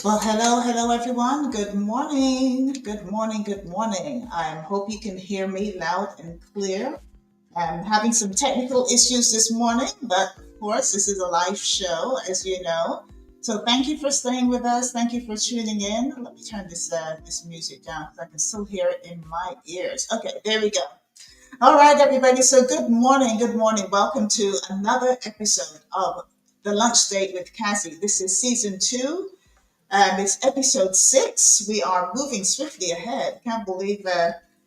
Well, hello everyone. Good morning. Good morning. Good morning. I hope you can hear me loud and clear. I'm having some technical issues this morning, but of course, this is a live show, as you know. So thank you for staying with us. Thank you for tuning in. Let me turn this music down because I can still hear it in my ears. Okay, there we go. All right, everybody. So good morning. Good morning. Welcome to another episode of the Lunch Date with Cazzy. This is season 2. It's episode 6. We are moving swiftly ahead. Can't believe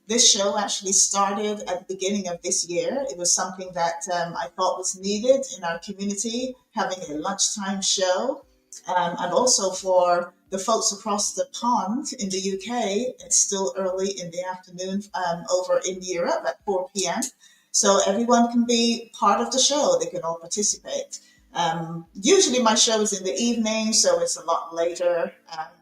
this show actually started at the beginning of this year. It was something that I thought was needed in our community, having a lunchtime show. And also for the folks across the pond in the UK, it's still early in the afternoon over in Europe at 4 p.m. So everyone can be part of the show. They can all participate. Usually my show is in the evening, so it's a lot later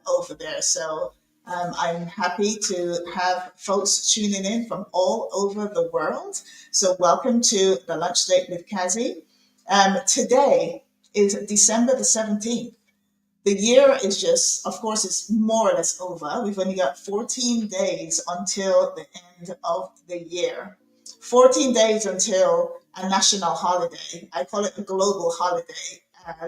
over there. So I'm happy to have folks tuning in from all over the world. So welcome to the Lunch Date with Cazzy. Today is December the 17th. The year is just, of course, it's more or less over. We've only got 14 days until the end of the year. 14 days until a national holiday. I call it a global holiday,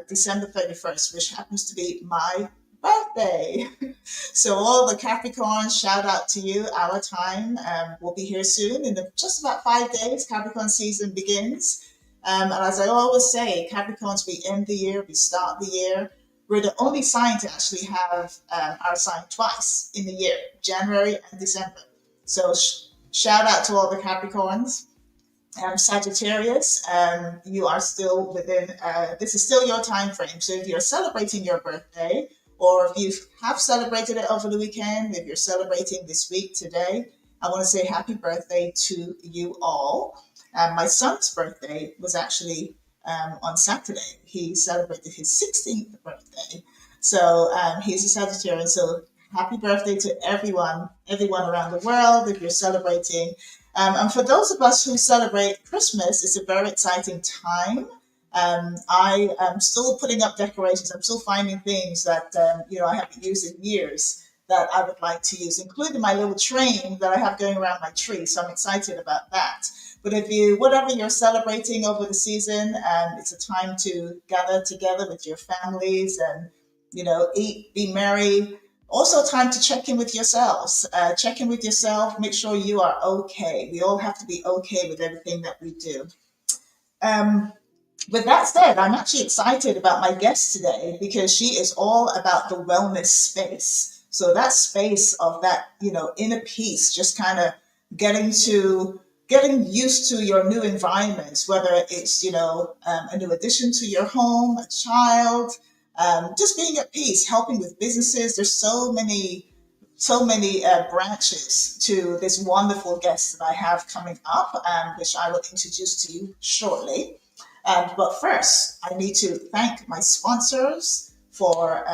December 31st, which happens to be my birthday. So all the Capricorns, shout out to you. Our time will be here soon. In just about 5 days, Capricorn season begins. And as I always say, Capricorns, we end the year, we start the year. We're the only sign to actually have our sign twice in the year, January and December. So shout out to all the Capricorns. Sagittarius, you are still within, this is still your time frame. So if you're celebrating your birthday, or if you have celebrated it over the weekend, if you're celebrating this week today, I want to say happy birthday to you all. My son's birthday was actually on Saturday. He celebrated his 16th birthday. So he's a Sagittarian. So happy birthday to everyone around the world if you're celebrating. And for those of us who celebrate Christmas, it's a very exciting time. I am still putting up decorations. I'm still finding things that I haven't used in years that I would like to use, including my little train that I have going around my tree. So I'm excited about that. But whatever you're celebrating over the season, it's a time to gather together with your families and, eat, be merry. Also time to check in with yourselves. Check in with yourself, make sure you are okay. We all have to be okay with everything that we do. With that said, I'm actually excited about my guest today because she is all about the wellness space. So that space of that, inner peace, just kind of getting used to your new environments, whether it's, a new addition to your home, a child, just being at peace, helping with businesses. There's so many branches to this wonderful guest that I have coming up, which I will introduce to you shortly. But first, I need to thank my sponsors for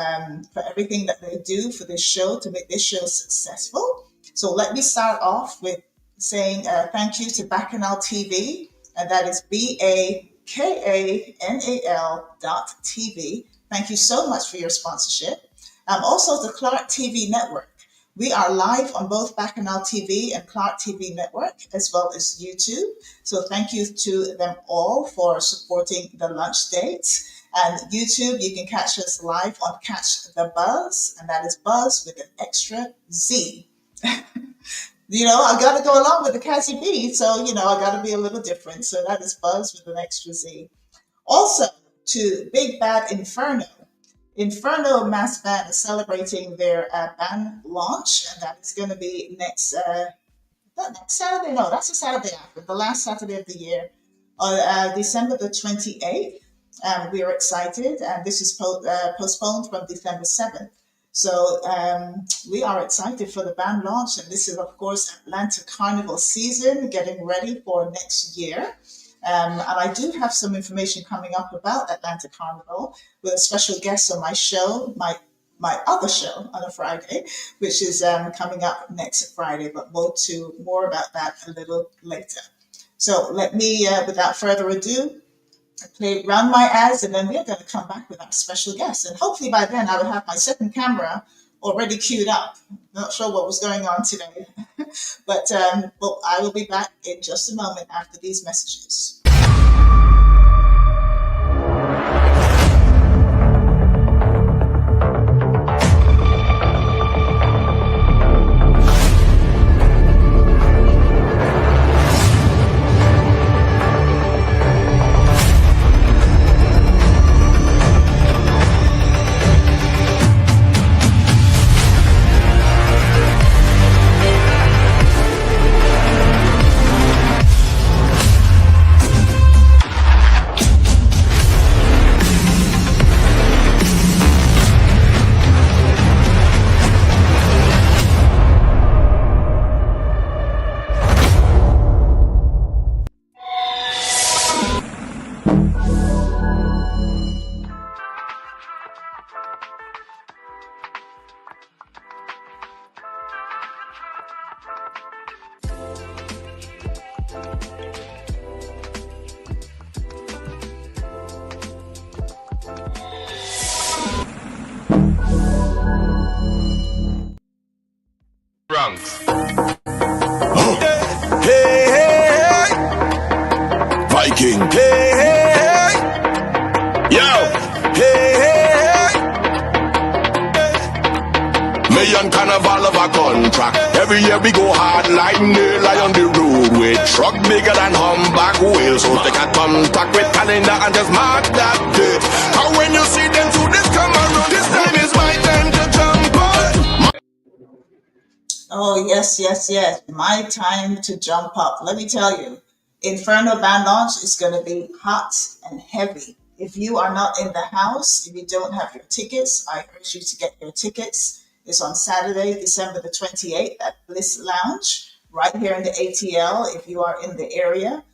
everything that they do for this show to make this show successful. So let me start off with saying thank you to Bacchanal TV, and that is BAKANAL.TV. Thank you so much for your sponsorship. Also the Clark TV Network. We are live on both Bacchanal TV and Clark TV Network, as well as YouTube. So thank you to them all for supporting the lunch dates. And YouTube, you can catch us live on Catch the Buzz, and that is Buzz with an extra Z. I got to go along with the Cazzy B, so, I got to be a little different. So that is Buzz with an extra Z. Also, to Big Bad Inferno. Inferno Mass Band is celebrating their band launch, and that is going to be next Saturday. No, that's the Saturday after, the last Saturday of the year, on December the 28th. We are excited, and this is postponed from December 7th. So we are excited for the band launch, and this is, of course, Atlanta Carnival season, getting ready for next year. And I do have some information coming up about Atlanta Carnival with a special guest on my show, my other show on a Friday, which is coming up next Friday, but more about that a little later. So let me, without further ado, run my ads, and then we're going to come back with our special guest. And hopefully by then I will have my second camera already queued up. Not sure what was going on today, but I will be back in just a moment after these messages. a contract. Every year we go hard like nail on the road with truck bigger than humpback wheel. So take a contact with calendar and just mark that date. And when you see them do this come around, this time is my time to jump up. Oh, yes, yes, yes. My time to jump up. Let me tell you, Inferno Band Launch is going to be hot and heavy. If you are not in the house, if you don't have your tickets, I urge you to get your tickets. It's on Saturday, December the 28th at Bliss Lounge, right here in the ATL. If you are in the area,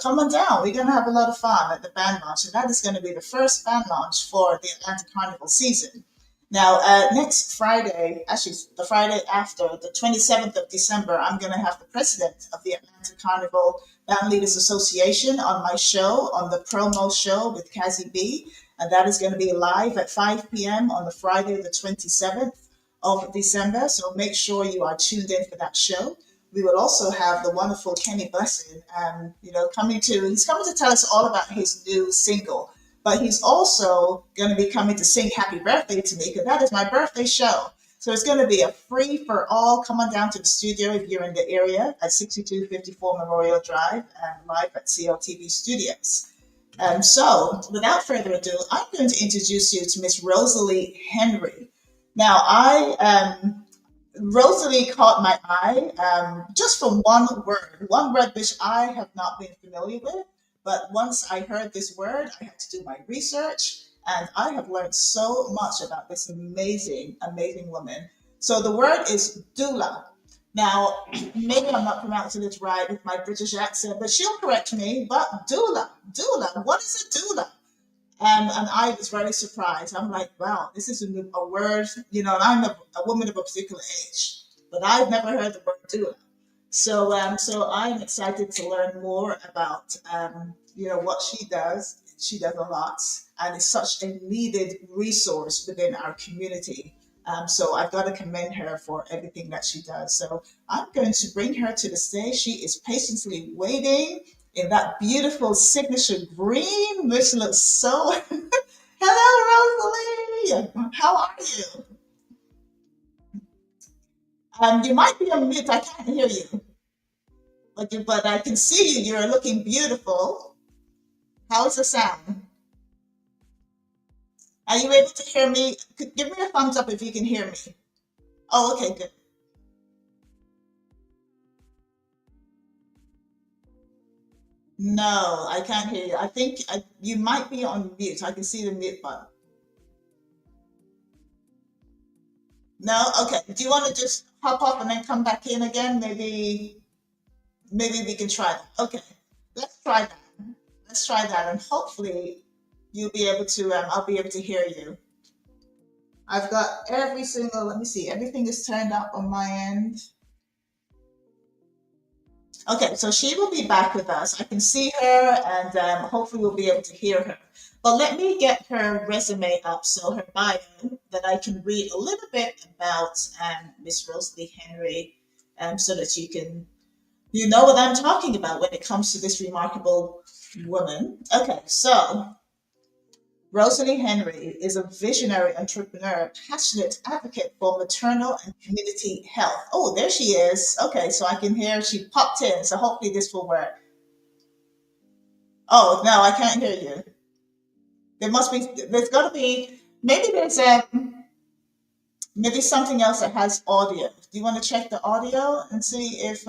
come on down. We're going to have a lot of fun at the band launch. And that is going to be the first band launch for the Atlanta Carnival season. Now, next Friday, actually the Friday after, the 27th of December, I'm going to have the president of the Atlanta Carnival Band Leaders Association on my show, on the promo show with Cazzy B. And that is going to be live at 5 p.m. on the Friday, the 27th of December. So make sure you are tuned in for that show. We will also have the wonderful Kenny Blessing, he's coming to tell us all about his new single. But he's also going to be coming to sing happy birthday to me because that is my birthday show. So it's going to be a free for all. Come on down to the studio if you're in the area at 6254 Memorial Drive and live at CLTV Studios. So without further ado, I'm going to introduce you to Miss Rosalee Henry. Now, Rosalie caught my eye just from one word which I have not been familiar with. But once I heard this word, I had to do my research, and I have learned so much about this amazing, amazing woman. So the word is doula. Now, maybe I'm not pronouncing it right with my British accent, but she'll correct me. But doula, what is a doula? And I was very surprised. I'm like, wow, this is a word, and I'm a woman of a particular age, but I've never heard the word doula. So I'm excited to learn more about, what she does. She does a lot, and is such a needed resource within our community. So I've got to commend her for everything that she does. So I'm going to bring her to the stage. She is patiently waiting in that beautiful signature green, which looks so. Hello, Rosalie. How are you? You might be on mute. I can't hear you, but I can see you. You're looking beautiful. How's the sound? Are you able to hear me? Give me a thumbs up if you can hear me. Oh, okay, good. No, I can't hear you. I think you might be on mute. I can see the mute button. No? Okay. Do you want to just hop off and then come back in again? Maybe we can try that. Okay. Let's try that. Let's try that, and hopefully you'll be able to. I'll be able to hear you. I've got every single. Let me see. Everything is turned up on my end. Okay, so she will be back with us. I can see her, and hopefully we'll be able to hear her. But let me get her resume up, so her bio, that I can read a little bit about Miss Rosalie Henry, so that you know what I'm talking about when it comes to this remarkable woman. Okay, so Rosalie Henry is a visionary entrepreneur, passionate advocate for maternal and community health. Oh, there she is. Okay, so I can hear she popped in. So hopefully this will work. Oh, no, I can't hear you. There's got to be, maybe there's maybe something else that has audio. Do you want to check the audio and see if,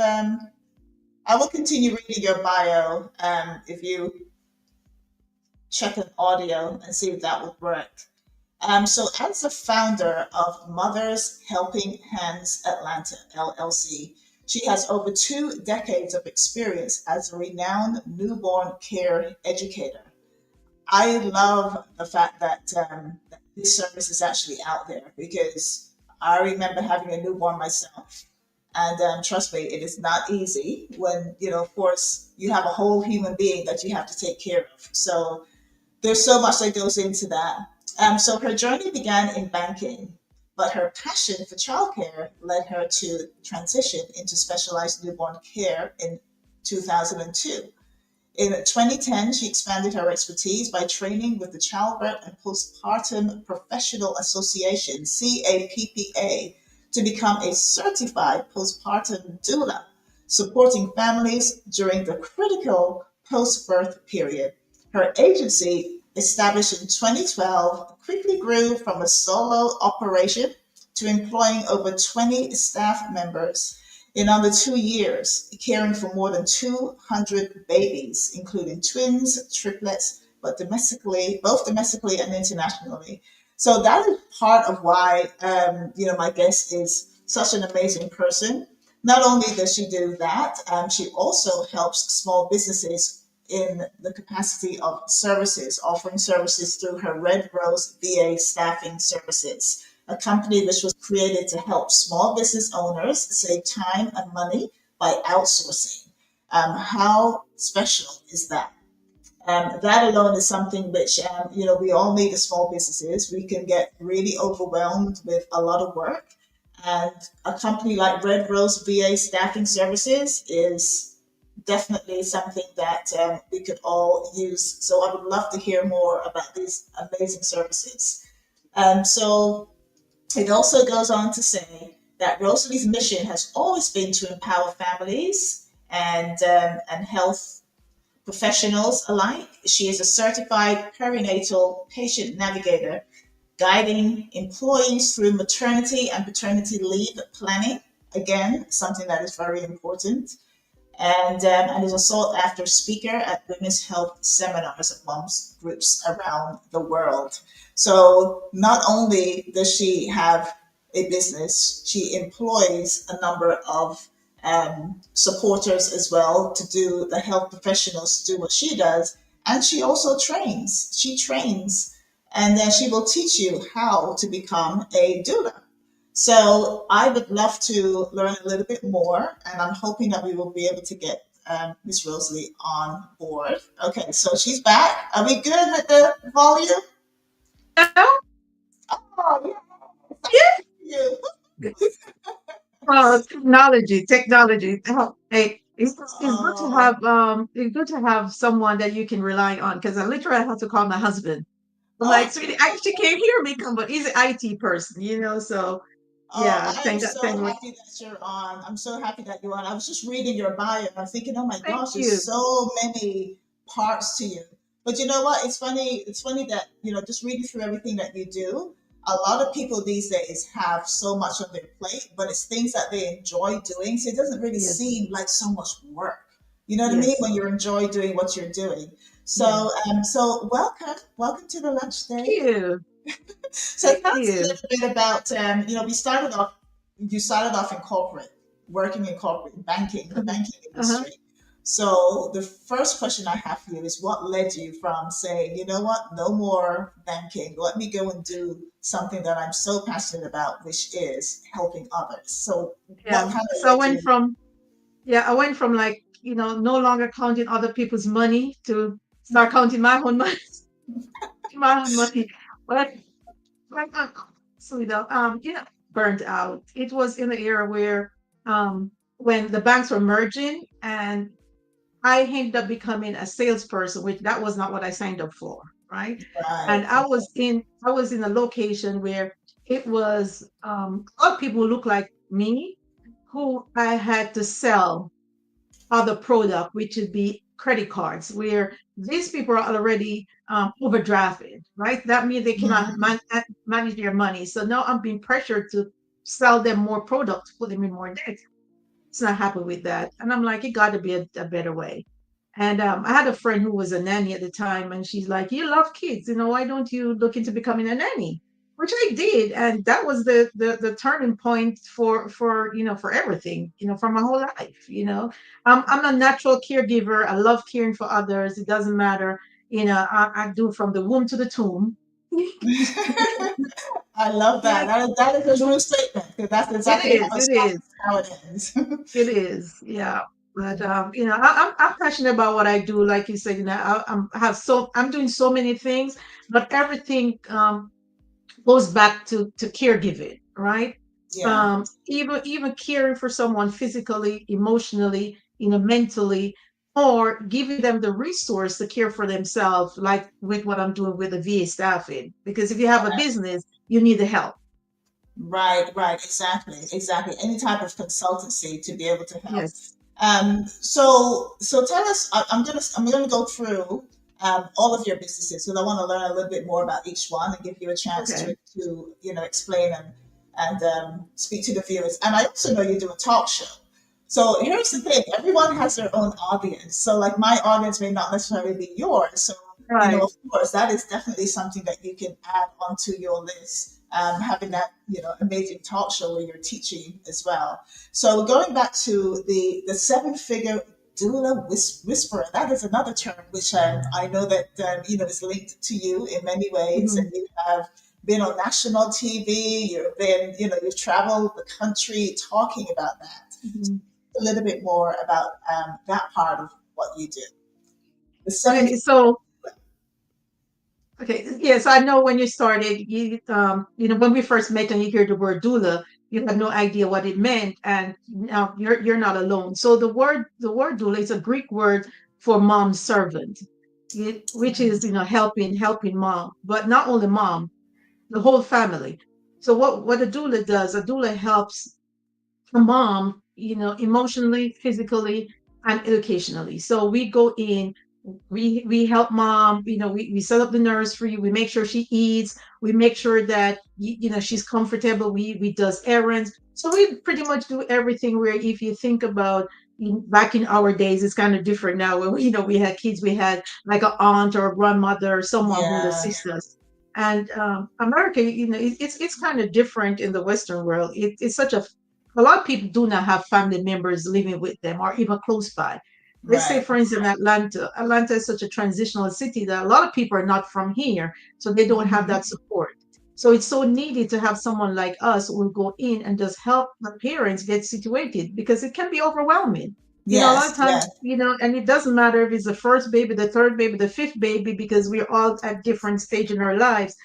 I will continue reading your bio if you check an audio and see if that would work. So as the founder of Mothers Helping Hands Atlanta, LLC, she has over 2 decades of experience as a renowned newborn care educator. I love the fact that this service is actually out there because I remember having a newborn myself. And trust me, it is not easy when, of course, you have a whole human being that you have to take care of. So there's so much that goes into that. So her journey began in banking, but her passion for childcare led her to transition into specialized newborn care in 2002. In 2010, she expanded her expertise by training with the Childbirth and Postpartum Professional Association, CAPPA, to become a certified postpartum doula, supporting families during the critical post birth period. Her agency, established in 2012, quickly grew from a solo operation to employing over 20 staff members in under 2 years, caring for more than 200 babies, including twins, triplets, but both domestically and internationally. So that is part of why, my guest is such an amazing person. Not only does she do that, she also helps small businesses in the capacity of services, offering services through her Red Rose VA staffing services, a company which was created to help small business owners save time and money by outsourcing. How special is that? That alone is something which, we all need as small businesses. We can get really overwhelmed with a lot of work. And a company like Red Rose VA Staffing Services is definitely something that we could all use. So I would love to hear more about these amazing services. So it also goes on to say that Rosalee's mission has always been to empower families and health professionals alike. She is a certified perinatal patient navigator, guiding employees through maternity and paternity leave planning. Again, something that is very important. And is a sought after speaker at women's health seminars at moms groups around the world. So not only does she have a business, she employs a number of supporters as well to do the health professionals to do what she does. And she also trains. She trains, and then she will teach you how to become a doula. So I would love to learn a little bit more, and I'm hoping that we will be able to get Miss Rosalee on board. Okay, so she's back. Are we good with the volume? Hello? Oh, yeah, Yeah. you. Oh, technology. Oh, hey, it's good to Oh, have it's good to have someone that you can rely on because I literally had to call my husband. I'm like, oh, sweetie, I actually can't hear me come, but he's an IT person, so oh, yeah, I am thank God, so thank God. happy that you're on. I'm so happy that you're on. I was just reading your bio and I'm thinking, oh my Thank gosh, there's you. so many parts to you. But you know what? It's funny. It's funny that, just reading through everything that you do, a lot of people these days have so much on their plate, but it's things that they enjoy doing. So it doesn't really Yes, seem like so much work. You know what I mean? yes, When you enjoy doing what you're doing. So, yes. welcome to the lunch Thank day. you. So Thank tell us a you. little bit about, you started off in corporate, working in corporate banking, the Mhm. banking Uh-huh. industry. So the first question I have for you is what led you from saying, you know what, no more banking, let me go and do something that I'm so passionate about, which is helping others. So what Yeah. kind of So led you? I went from like, no longer counting other people's money to start counting my own money, my own money. But like, burnt out. It was in the era where, when the banks were merging, and I ended up becoming a salesperson, which that was not what I signed up for, right? Right. And I was in a location where it was, a lot of people who look like me, who I had to sell other product, which would be credit cards, where these people are already overdrafted, right? That means they cannot Mhm. manage their money. So now I'm being pressured to sell them more products, put them in more debt. It's not happy with that. And I'm like, it got to be a better way. And I had a friend who was a nanny at the time, and she's like, "You love kids, why don't you look into becoming a nanny?" Which I did, and that was the turning point for everything, for my whole life. I'm a natural caregiver. I love caring for others. It doesn't matter, I do it from the womb to the tomb. I love that. Yeah, That is a true statement because that's it exactly is. how it It starts is. and how it ends. It is, yeah. But I'm passionate about what I do. Like you said, I'm doing so many things, but everything goes back to caregiving, right? Yeah. Even caring for someone physically, emotionally, mentally, or giving them the resource to care for themselves, like with what I'm doing with the VA staffing. Because if you have a business, you need the help. Right, right, exactly, exactly. Any type of consultancy to be able to help. Yes. So tell us. I'm gonna go through all of your businesses because I want to learn a little bit more about each one and give you a chance Okay. to explain and speak to the viewers. And I also know you do a talk show. So here's the thing: everyone has their own audience. So like my audience may not necessarily be yours. So Right. of course, that is definitely something that you can add onto your list. Having that amazing talk show where you're teaching as well. So going back to the seven figure doula whisperer, that is another term which I know that is linked to you in many ways, and Mhm. you have been on national TV. You've been you've traveled the country talking about that. Mhm. A little bit more about that part of what you do. The seven. Okay. So, okay. Yes, I know when you started, when we first met and you hear the word doula, you had no idea what it meant, and now you're not alone. So the word doula is a Greek word for mom servant, which is helping mom, but not only mom, the whole family. So what a doula helps a mom, emotionally, physically, and educationally. So we go in, we help mom, we set up the nursery, we make sure she eats, we make sure that she's comfortable, we does errands. So we pretty much do everything where if you think about back in our days, it's kind of different now when we had kids, we had like an aunt or a grandmother or someone who would Yeah, assist us. And America, it's kind of different in the Western world. It's such a lot of people do not have family members living with them or even close by. Let's say, right. for instance, Atlanta. Atlanta is such a transitional city that a lot of people are not from here, so they don't have that Hmm. support. So it's so needed to have someone like us who will go in and just help the parents get situated because it can be overwhelming. A lot of Yes, times, yes. and it doesn't matter if it's the first baby, the third baby, the fifth baby, because we're all at different stage in our lives,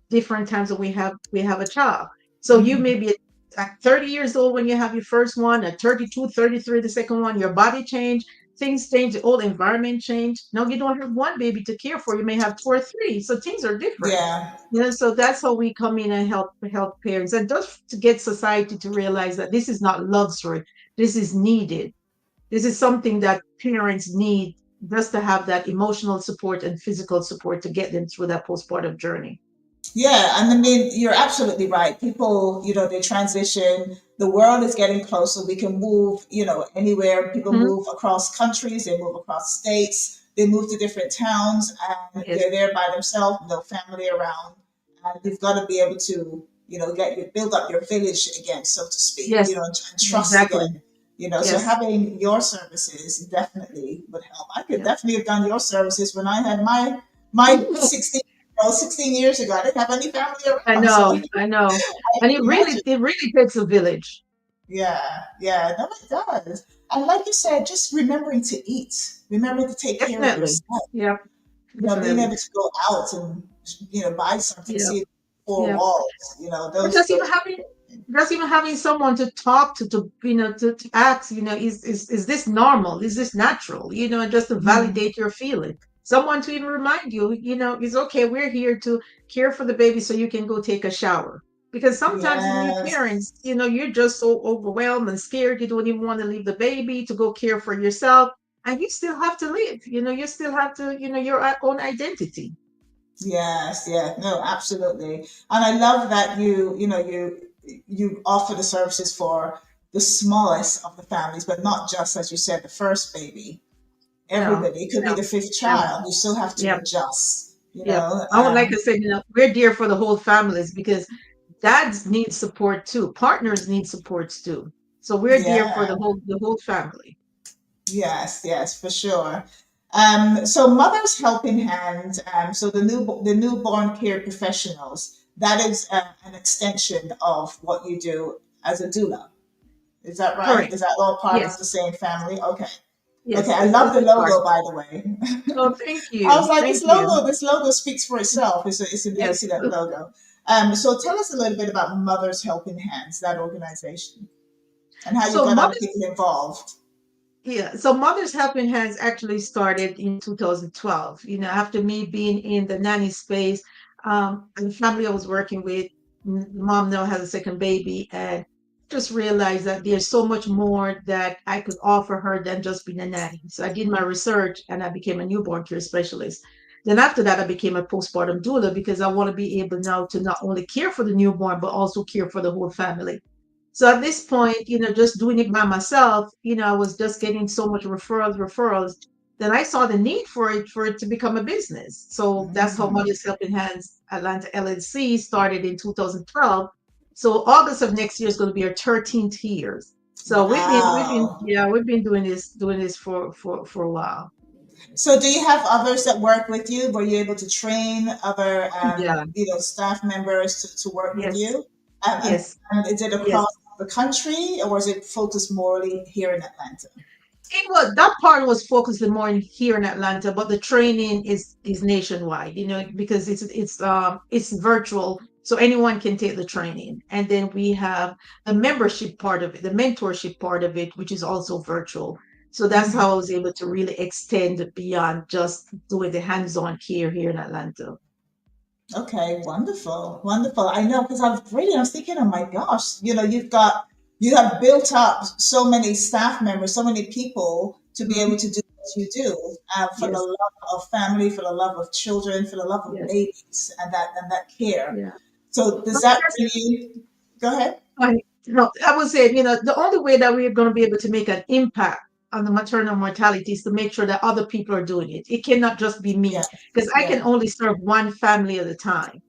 different times that we have a child. So you may Hmm. be at 30 years old when you have your first one, at 32, 33, the second one, your body change, things change, the whole environment change. Now you don't have one baby to care for, you may have two or three. So things are different. Yeah. So that's how we come in and help parents and just to get society to realize that this is not luxury. This is needed. This is something that parents need just to have that emotional support and physical support to get them through that postpartum journey. Yeah, and I mean, you're absolutely right. People, they transition. The world is getting closer. We can move, anywhere. People Mhm. move across countries, they move across states, they move to different towns, and Yes. they're there by themselves, no family around. And you've got to be able to, build up your village again, so to speak, Yes, and trust exactly. again. So Yes. having your services definitely would help. I could Yeah. definitely have done your services when I had my 16 years ago. I didn't have any family I around, so know, I know. I And can it really imagine. it really takes a village. Yeah, yeah, no, it does. And like you said, just remembering to eat, remembering to take care of Definitely. yourself. Yeah, Being definitely. able to go out and buy something, Yeah, see it four yeah. walls. Or just even having someone to talk to ask, is this normal? Is this natural? And just to Mhm. validate your feeling. Someone to even remind you, it's okay, we're here to care for the baby so you can go take a shower. Because sometimes as new Yes, parents, you're just so overwhelmed and scared, you don't even want to leave the baby to go care for yourself. And you still have to live, you still have to, your own identity. yes, yeah, no, absolutely. And I love that you offer the services for the smallest of the families, but not just as you said, the first baby. Yeah. Everybody. It could be Yeah. the fifth Yeah. child. You still have to Yeah. adjust, Yeah. I would like to um, say, we're dear for the whole families because dads need support too. Partners need supports too. So we're dear for yeah, the whole family. yes, yes, for sure. So mothers helping hand. So the newborn care professionals. That is an extension of what you do as a doula. Is that right? Correct. Is that all part of Yes. the same family? Okay. Okay. Yes. I It's love it's the a part. logo, by the way. Oh, thank I was you. like, Thank you. this logo speaks for itself. It's an Yes. excellent logo. So tell us a little bit about Mothers Helping Hands, that organization, and how you So got other mothers, people involved. yeah. So Mothers Helping Hands actually started in 2012. After me being in the nanny space, and the family I was working with. Mom now has a second baby, and just realized that there's so much more that I could offer her than just being a nanny. So I did my research and I became a newborn care specialist. Then after that, I became a postpartum doula because I want to be able now to not only care for the newborn, but also care for the whole family. So at this point, just doing it by myself, I was just getting so much referrals. Then I saw the need for it to become a business. So that's how Mm. Mother's Helping Hands Atlanta LLC started in 2012. So August of next year is going to be our 13th years. So Wow. we've been doing this for a while. So, do you have others that work with you? Were you able to train other, Yeah. staff members to work with Yes. you? Yes. And is it Yes. across the country, or was it focused morely here in Atlanta? It was that part was focusing more in here in Atlanta, but the training is nationwide, because it's virtual, so anyone can take the training. And then we have the membership part of it, the mentorship part of it, which is also virtual. So that's how I was able to really extend beyond just doing the hands-on care here in Atlanta. Okay, wonderful, wonderful. I know because I was thinking, oh my gosh, you have built up so many staff members, so many people to be able Mhm. to do what you do, for the Yes, love of family, for the love of children, for the love of yes, babies, and that care. yeah. So does But that bring you? Go ahead. no, I would say, the only way that we're going to be able to make an impact on the maternal mortality is to make sure that other people are doing it. It cannot just be me, Yeah, because I can yeah, only serve one family at a time.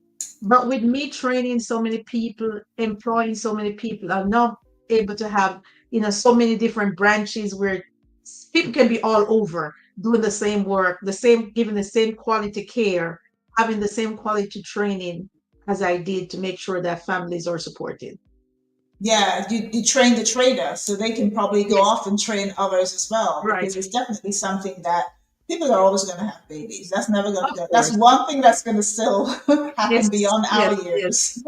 But with me training so many people, employing so many people, I'm now able to have, so many different branches where people can be all over doing the same work, giving the same quality care, having the same quality training as I did to make sure that families are supported. yeah. You train the trainer, so they can probably go Yes, off and train others as well, right. because it's definitely something that people are always going to have babies. That's never going to Of go. That's course. one thing that's going to still happen Yes, beyond yes, our yes, years.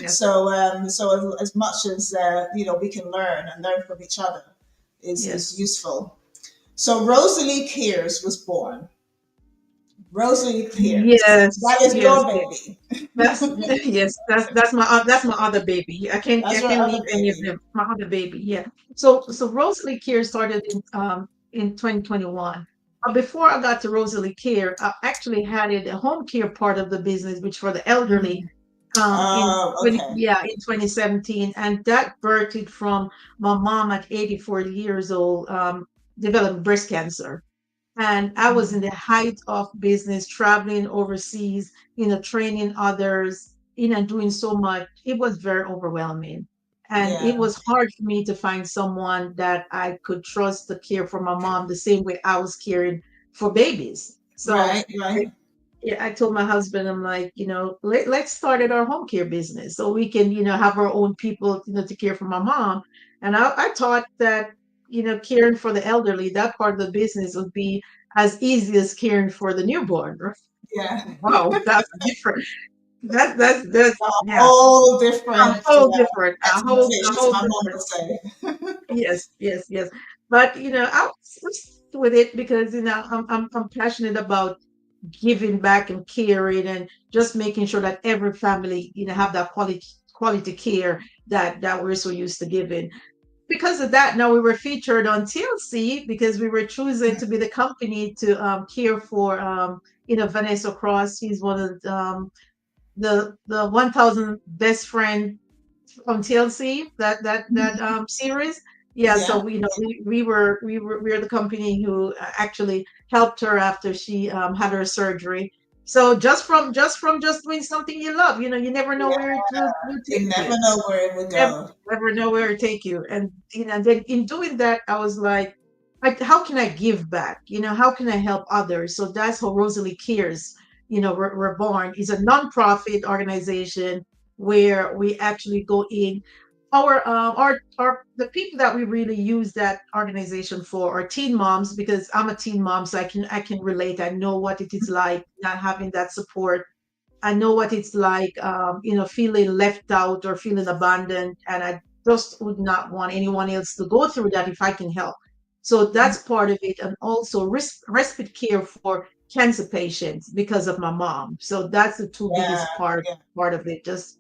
yes, So as much as we can learn from each other is yes. useful. So Rosalie Kears was born. Rosalie Kears. Yes, That is yes. your baby. That's yes, that's my other baby. I That's your can't leave other any of baby. them. My other baby, yeah. So Rosalie Care started in 2021. But before I got to Rosalie Care, I actually had a home care part of the business, which for the elderly, in Oh, 20, okay. yeah, in 2017, and that birthed from my mom at 84 years old, developed breast cancer. And I was in the height of business, traveling overseas, training others, doing so much. It was very overwhelming. And Yeah. it was hard for me to find someone that I could trust to care for my mom the same way I was caring for babies. So Right, right. yeah, I told my husband, I'm like, let's start at our home care business so we can, have our own people, to care for my mom. And I thought that, caring for the elderly, that part of the business would be as easy as caring for the newborn. Right? Yeah. Wow, that's different. That's A yeah, whole a different whole different, a expectations, whole my mom different. would say. Yes, yes, yes. But I was with it because I'm passionate about giving back and caring and just making sure that every family have that quality care that we're so used to giving. Because of that, now we were featured on TLC because we were chosen to be the company to care for Vanessa Cross. She's one of the 1000 best friend on TLC, that series. Yeah, so Yeah. we were the company who actually helped her after she had her surgery. So just doing something you love, you never know Yeah. where it will You take never you. know where it would Never, go. never know where it take you. And then in doing that, I was like, how can I give back? How can I help others? So that's how Rosalie Cares, we're born. Is a nonprofit organization where we actually go in. Our the people that we really use that organization for are teen moms, because I'm a teen mom, so I can relate. I know what it is like not having that support. I know what it's like, feeling left out or feeling abandoned, and I just would not want anyone else to go through that if I can help. So that's part of it, and also respite care for cancer patients because of my mom. So that's the two Yeah. biggest part Yeah. part of it. Just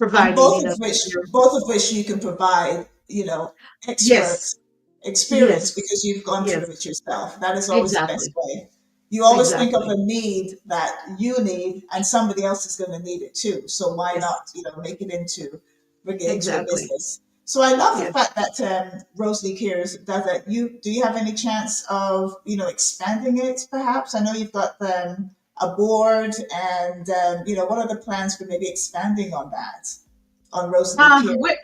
And providing, you know, care. both of which you can provide, Yes, expert experience yes, because you've gone through yes, it yourself. That is always the best exactly, way. You always think of exactly. a need that you need and somebody else is going to need it too. So why Yes, not, make it into, bring it into a exactly. business. So I love the Yes. fact that Rosalie Cares does that. Do you have any chance of, expanding it perhaps? I know you've got a board and, what are the plans for maybe expanding on that, on Rosalie Uh, Care? we,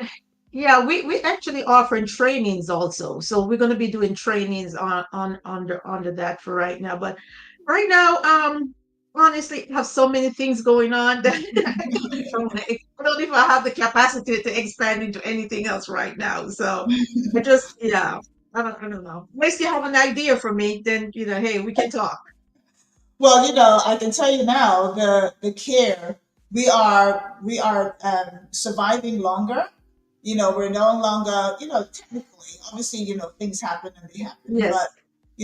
yeah, we actually offering trainings also. So we're going to be doing trainings on under that for right now. But right now, honestly, I have so many things going on that I don't even have the capacity to expand into anything else right now. So I just, yeah, I don't know. Unless you have an idea for me, then hey, we can talk. Well, I can tell you now, the care, we are surviving longer. We're no longer, technically, obviously, things happen and they happen, but Yes.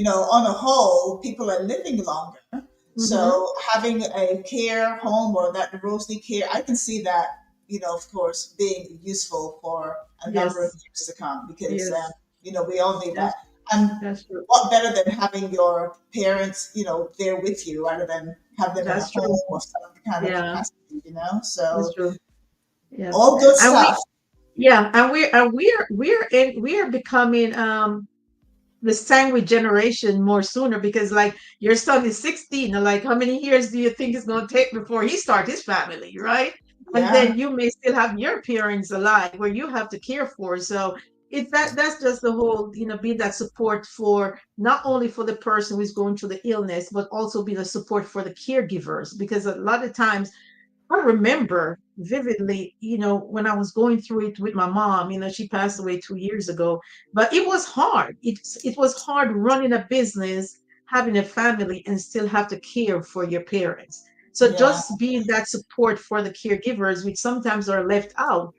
on a whole, people are living longer. Mm-hmm. So having a care home or that Rosalie Care, I can see that, of course, being useful for a number of Yes. years to come because, Yes. we all need that. That's And that's true. what better than having your parents, there with you rather than have them in a That's true. home or some kind of Yeah, capacity? that's So true. Yeah. all good And we stuff. Yeah, and we are becoming the sandwich generation more sooner because like your son is 16 and like how many years do you think it's going to take before he start his family, right? And Yeah. then you may still have your parents alive where you have to care for. So it's that's just the whole, be that support for not only for the person who's going through the illness, but also be the support for the caregivers because a lot of times I remember vividly, when I was going through it with my mom, she passed away 2 years ago, but it was hard. It was hard running a business, having a family, and still have to care for your parents. So Yeah. just being that support for the caregivers, which sometimes are left out,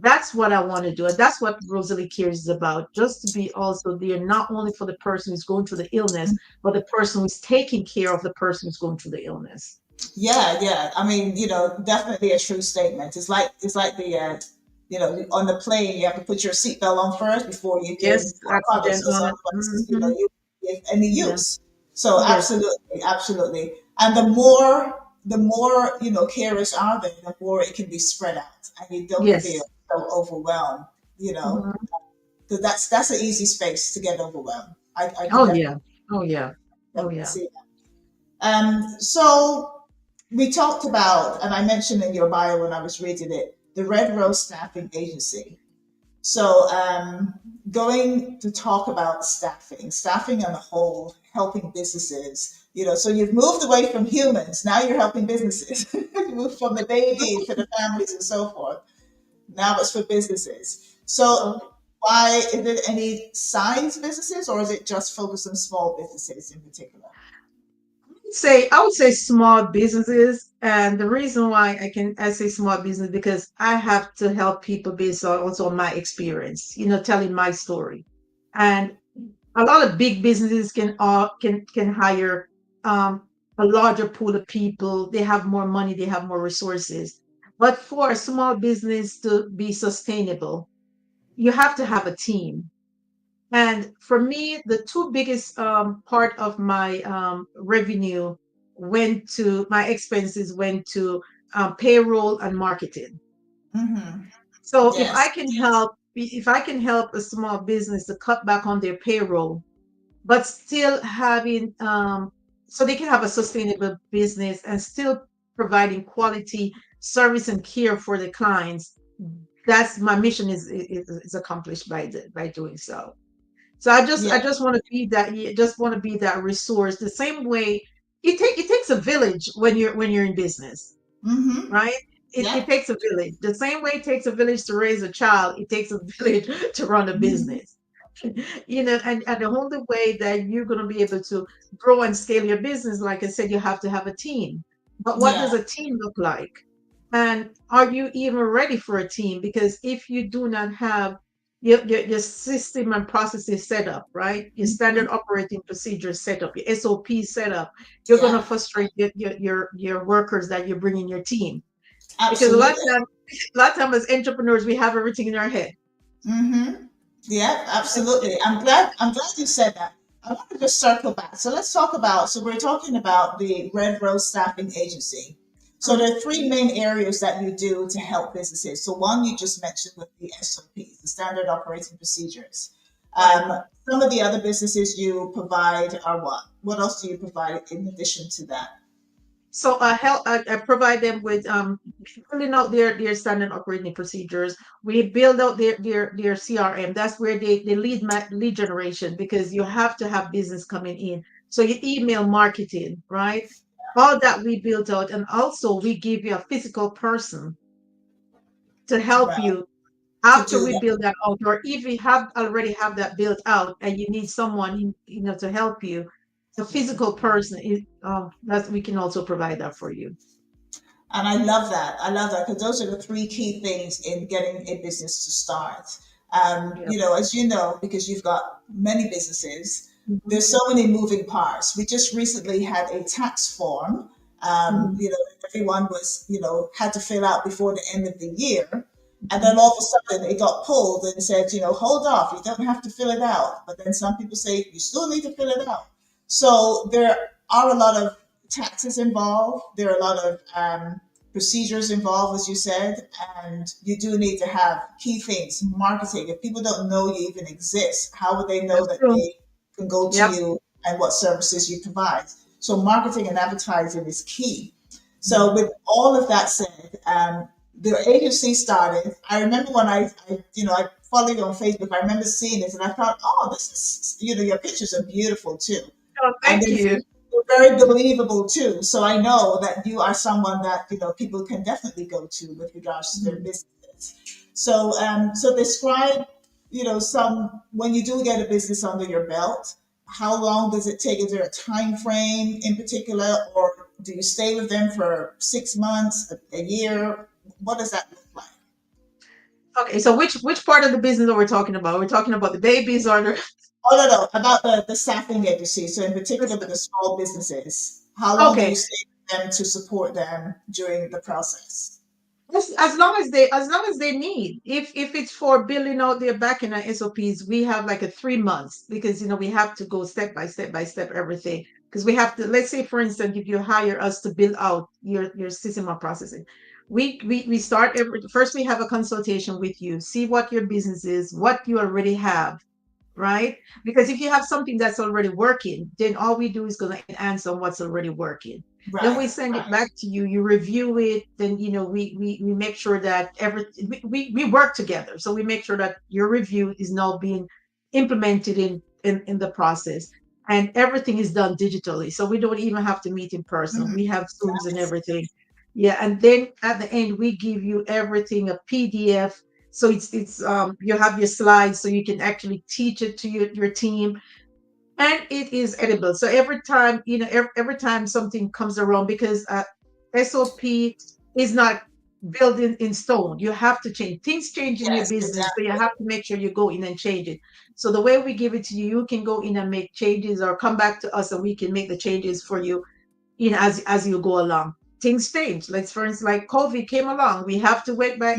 that's what I want to do. And that's what Rosalie Cares is about, just to be also there, not only for the person who's going through the illness, but the person who's taking care of the person who's going through the illness. Yeah, yeah. I mean, definitely a true statement. It's like the on the plane you have to put your seatbelt on first before you can Yes, hop on it. accident So on some it. places, Hmm. you give any Yeah. use. So Yes. absolutely, absolutely. And the more carers are there, the more it can be spread out, and you don't feel Yes. so overwhelmed. You know, Mhm. because that's an easy space to get overwhelmed. I can Oh definitely yeah. Oh yeah. Oh definitely yeah. see that. So we talked about, and I mentioned in your bio when I was reading it, the Red Rose Staffing Agency. So, going to talk about staffing on the whole, helping businesses. So you've moved away from humans. Now you're helping businesses. You moved from the baby to the families and so forth. Now it's for businesses. So, Uh, why is it any size businesses, or is it just focused on small businesses in particular? I would say small businesses, and the reason why I say small business because I have to help people based on also my experience, telling my story, and a lot of big businesses can hire um, a larger pool of people. They have more money, they have more resources, but for a small business to be sustainable, you have to have a team. And for me, the two biggest part of my revenue my expenses went to payroll and marketing. Mm-hmm. So Yes. if I can help a small business to cut back on their payroll, but still having so they can have a sustainable business and still providing quality service and care for the clients, that's my mission is accomplished by doing so. So I Yeah. just want to be that just want to be that resource. The same way it takes a village when you're in business, Mm-hmm. right? It Yep. takes a village. The same way it takes a village to raise a child, it takes a village to run a Mm-hmm. business. And the only way that you're going to be able to grow and scale your business, like I said, you have to have a team. But what Yeah. does a team look like? And are you even ready for a team? Because if you do not have your system and processes set up, right? Your Mm-hmm. standard operating procedures set up, your SOP set up, you're going to Yeah. frustrate your workers that you bring in your team. Because a lot of Absolutely. times, A lot of times as entrepreneurs, we have everything in our head. Mm-hmm. Yeah, And absolutely. I'm glad you said that. I want to just circle back. So let's talk about, so we're talking about the Red Rose Staffing Agency. So Mhm. there are three main areas that you do to help businesses. So one you just mentioned with the SOPs, the standard operating procedures. Right. Some of the other businesses you provide are what? What else do you provide in addition to that? So I provide them with filling out their standard operating procedures. We build out their CRM. That's where they lead generation, because you have to have business coming in. So your email marketing, right? All that we built out, and also we give you a physical person to help Right. you To after do we that. build that out, or if we have already have that built out and you need someone to help you, the physical person is that we can also provide that for you. And I love that. I love that because those are the three key things in getting a business to start. Yeah. As you know, because you've got many businesses, Mhm. there's so many moving parts. We just recently had a tax form, Mhm. everyone was, had to fill out before the end of the year. And Mhm. then all of a sudden it got pulled and said, hold off, you don't have to fill it out. But then some people say you still need to fill it out. So there are a lot of taxes involved. There are a lot of procedures involved, as you said, and you do need to have key things, marketing. If people don't know you even exist, how would they know That's that true. they can go to Yep. you and what services you provide? So marketing and advertising is key. So Mhm. with all of that said, the agency started. I remember when I follow you on Facebook. I remember seeing this, and I thought, oh, this is, your pictures are beautiful too, Oh, and thank you. you're very believable too. So I know that you are someone that people can definitely go to with regards to their Mhm. businesses. So describe, some when you do get a business under your belt. How long does it take? Is there a time frame in particular, or do you stay with them for 6 months, a year? What does that look like? Okay, so which part of the business are we talking about? We're talking about the babies or the Oh no, about the staffing agency. So in particular with the small businesses, how long do you okay. stay with them to support them during the process? As long as they need. If it's for building out their back end and SOPs, we have like a 3 months, because we have to go step by step by step everything. Because we have to, let's say for instance, if you hire us to build out your system of processing, we start every first, we have a consultation with you, see what your business is, what you already have, right? Because if you have something that's already working, then all we do is going to enhance on what's already working. Then we Right, send it right. back to you. You review it. Then we make sure that we work together. So we make sure that your review is now being implemented in the process, and everything is done digitally. So we don't even have to meet in person. Mhm. We have Zooms and Nice. everything. Yeah, and then at the end we give you everything a PDF, so it's you have your slides so you can actually teach it to your team, and it is edible. So every time, every time something comes around, because SOP is not built in stone. You have to change things, change in your Yes, business, so you exactly. have to make sure you go in and change it. So the way we give it to you, you can go in and make changes, or come back to us and we can make the changes for you, as you go along. Things change. Like for instance, like COVID came along, we have to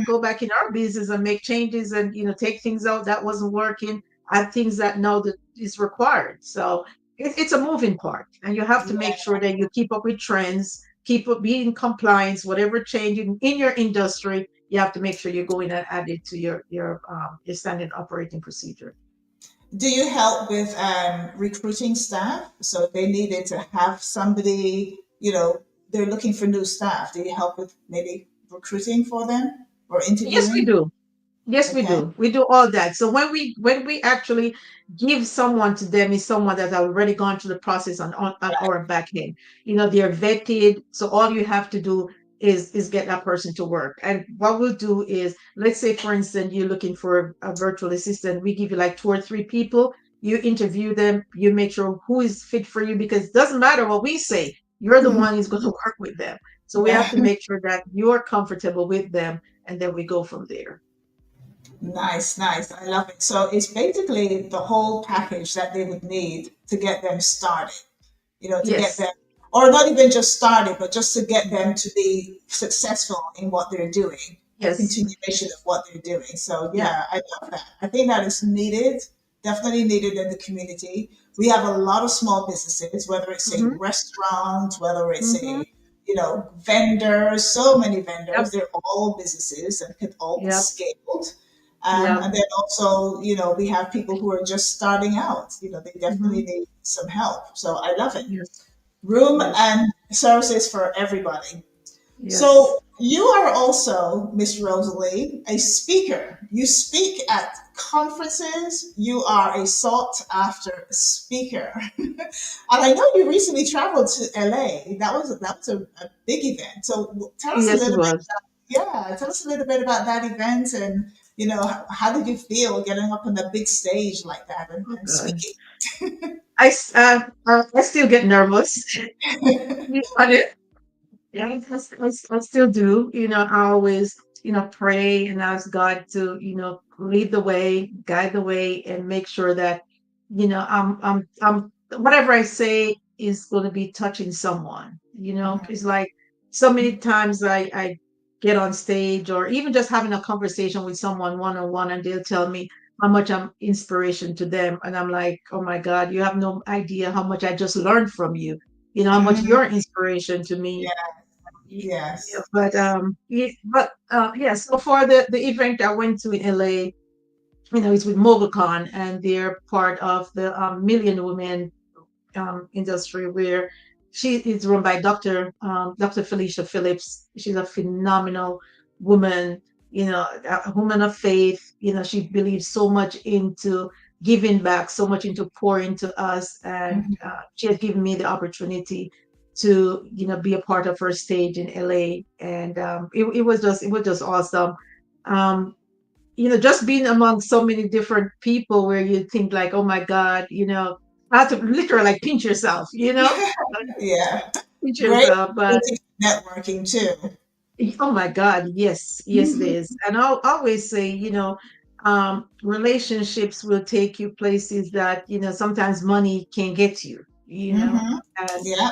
go back in our business and make changes, and take things out that wasn't working, add things that now that is required. So it's a moving part, and you have to make Yeah. sure that you keep up with trends, keep up being compliance, whatever changing in your industry. You have to make sure you go in and add it to your standard operating procedure. Do you help with recruiting staff? So if they needed to have somebody, they're looking for new staff. Do you help with maybe recruiting for them or Yes, we interviewing? do. Yes, we Okay. do. We do all that. So when we actually give someone to them, is someone that has already gone through the process on our back end. They're vetted. So all you have to do is get that person to work. And what we'll do is, let's say for instance, you're looking for a virtual assistant. We give you like two or three people. You interview them. You make sure who is fit for you, because it doesn't matter what we say. You're the one who's going to work with them. So we have Yeah. to make sure that you're comfortable with them, and then we go from there. Nice, nice. I love it. So it's basically the whole package that they would need to get them started, to get Yes. them, or not even just started, but just to get them to be successful in what they're doing. a Yes. continuation of what they're doing. So Yeah. yeah, I love that. I think that is needed, definitely needed in the community. We have a lot of small businesses, whether it's a Mm-hmm. restaurant, whether it's Mm-hmm. a vendors, so many Yep. vendors. They're all businesses and can all be Yep. scaled. Yep. And then also, we have people who are just starting out. They definitely Mm-hmm. need some help. So I love it. Yes. Room Yes. and services for everybody. Yes. So you are also, Miss Rosalie, a speaker. You speak at conferences. You are a sought after speaker. And I know you recently traveled to LA. That was a big event. So tell us a Yes, it little bit. was. Yeah, tell us a little bit about that event, and how did you feel getting up on the big stage like that and, Oh and God. speaking? I still get nervous. But yeah, I still do. I always, pray and ask God to, lead the way, guide the way, and make sure that, whatever I say is going to be touching someone. It's like so many times I get on stage or even just having a conversation with someone one on one, and they'll tell me how much I'm inspiration to them, and I'm like, oh my God, you have no idea how much I just learned from you. How much Mhm. you're inspiration to me. Yeah, Yeah, yes. yeah. So for the event I went to in LA, it's with MobileCon, and they're part of the Million Women industry, where she is run by Dr. Felicia Phillips. She's a phenomenal woman, a woman of faith. She believes so much into giving back, so much into pouring to us, and Mhm. she has given me the opportunity to be a part of her stage in LA, and it was just awesome. Um, just being among so many different people where you think like, oh my God, I have to literally like pinch yourself, Yeah. pinch Great yourself. But opportunity for networking too. oh my God, yes, yes, it is. And I'll always say, relationships will take you places that, sometimes money can't get you, Hmm. and Yeah.